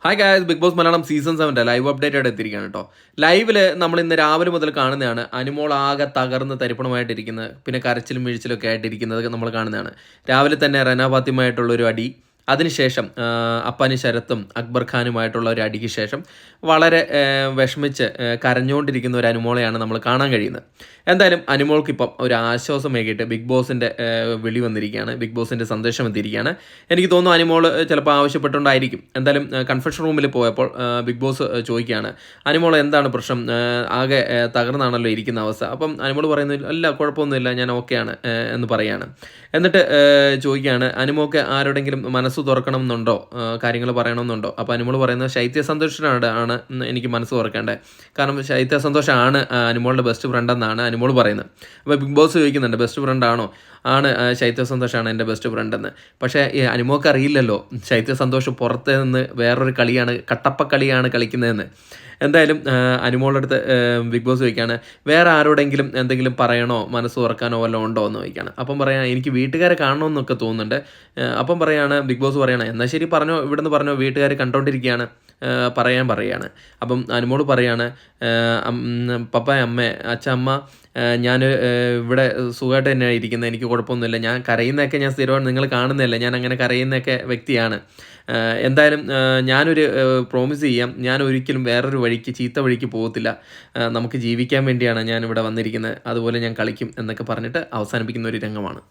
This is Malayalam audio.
Hi guys, Bigg Boss Malayalam season 7 live update ആയിട്ട് എത്തിയിരിക്കുകയാണ് കേട്ടോ. ലൈവില് നമ്മൾ ഇന്ന് രാവിലെ മുതൽ കാണുന്നതാണ് അനുമോൾ ആകെ തകർന്ന് തരിപ്പണമായിട്ടിരിക്കുന്നത്, പിന്നെ കരച്ചിലും വീഴ്ചലും ഒക്കെ ആയിട്ടിരിക്കുന്നത് നമ്മൾ കാണുന്നതാണ്. രാവിലെ തന്നെ റെന ഫാത്തിമയായിട്ടുള്ള ഒരു അടി, അതിനുശേഷം അപ്പാനി ശരത്തും അക്ബർ ഖാനുമായിട്ടുള്ള ഒരു അടിക്ക് ശേഷം വളരെ വിഷമിച്ച് കരഞ്ഞുകൊണ്ടിരിക്കുന്ന ഒരു അനുമോളെയാണ് നമ്മൾ കാണാൻ കഴിയുന്നത്. എന്തായാലും അനുമോൾക്കിപ്പം ഒരു ആശ്വാസമേകിയിട്ട് ബിഗ് ബോസിൻ്റെ വിളി വന്നിരിക്കുകയാണ്, ബിഗ് ബോസിൻ്റെ സന്ദേശം എത്തിയിരിക്കുകയാണ്. എനിക്ക് തോന്നുന്നു അനുമോൾ ചിലപ്പോൾ ആവശ്യപ്പെട്ടുകൊണ്ടായിരിക്കും. എന്തായാലും കൺഫെഷൻ റൂമിൽ പോയപ്പോൾ ബിഗ് ബോസ് ചോദിക്കുകയാണ്, അനുമോൾ എന്താണ് പ്രശ്നം, ആകെ തകർന്നാണല്ലോ ഇരിക്കുന്ന അവസ്ഥ. അപ്പം അനുമോൾ പറയുന്നത് അല്ല, കുഴപ്പമൊന്നുമില്ല, ഞാൻ ഓക്കെയാണ് എന്ന് പറയുകയാണ്. എന്നിട്ട് ചോദിക്കുകയാണ്, അനുമോൾക്ക് ആരോടെങ്കിലും മനസ്സ് തുറക്കണം എന്നുണ്ടോ, കാര്യങ്ങൾ പറയണമെന്നുണ്ടോ. അപ്പോൾ അനുമോൾ പറയുന്നത് ശൈത്യ സന്തോഷമാണ് എനിക്ക് മനസ്സ് തുറക്കേണ്ടത്, കാരണം ശൈത്യ സന്തോഷമാണ് അനുമോളുടെ ബെസ്റ്റ് ഫ്രണ്ട് എന്നാണ് അനുമോൾ പറയുന്നത്. അപ്പോൾ ബിഗ് ബോസ് ചോദിക്കുന്നുണ്ട്, ബെസ്റ്റ് ഫ്രണ്ട് ആണോ? ആണ്, ശൈത്യ സന്തോഷമാണ് എൻ്റെ ബെസ്റ്റ് ഫ്രണ്ട് എന്ന്. പക്ഷേ അനുമോൾക്ക് അറിയില്ലല്ലോ ശൈത്യ സന്തോഷം പുറത്ത് നിന്ന് വേറൊരു കളിയാണ്, കട്ടപ്പക്കളിയാണ് കളിക്കുന്നതെന്ന്. എന്തായാലും അനുമോളുടെ അടുത്ത് ബിഗ് ബോസ് ചോദിക്കുകയാണ്, വേറെ ആരോടെങ്കിലും എന്തെങ്കിലും പറയണോ, മനസ്സ് തുറക്കാനോ വല്ലതും ഉണ്ടോ എന്ന് ചോദിക്കുകയാണ്. അപ്പം പറയാം, എനിക്ക് വീട്ടുകാരെ കാണണമെന്നൊക്കെ തോന്നുന്നുണ്ട്. അപ്പം പറയാണ്, ബിഗ് ബോസ് പറയണം, എന്നാൽ ശരി പറഞ്ഞോ, ഇവിടുന്ന് പറഞ്ഞോ, വീട്ടുകാർ കണ്ടോണ്ടിരിക്കുകയാണ്, പറയുകയാണ്. അപ്പം അനുമോൾ പറയാണ്, പപ്പ, അമ്മ, അമ്മ, ഞാൻ ഇവിടെ സുഖമായിട്ട് തന്നെയാണ് ഇരിക്കുന്നത്, എനിക്ക് കുഴപ്പമൊന്നുമില്ല, ഞാൻ കരയുന്നതൊക്കെ ഞാൻ സ്ഥിരമാണ്, നിങ്ങൾ കാണുന്നതല്ലേ, ഞാൻ അങ്ങനെ കരയുന്നതൊക്കെ വ്യക്തിയാണ്. എന്തായാലും ഞാനൊരു പ്രോമിസ് ചെയ്യാം, ഞാൻ ഒരിക്കലും വേറൊരു വഴിക്ക്, ചീത്ത വഴിക്ക് പോകത്തില്ല, നമുക്ക് ജീവിക്കാൻ വേണ്ടിയാണ് ഞാനിവിടെ വന്നിരിക്കുന്നത്, അതുപോലെ ഞാൻ കളിക്കും എന്നൊക്കെ പറഞ്ഞിട്ട് അവസാനിപ്പിക്കുന്ന ഒരു രംഗമാണ്.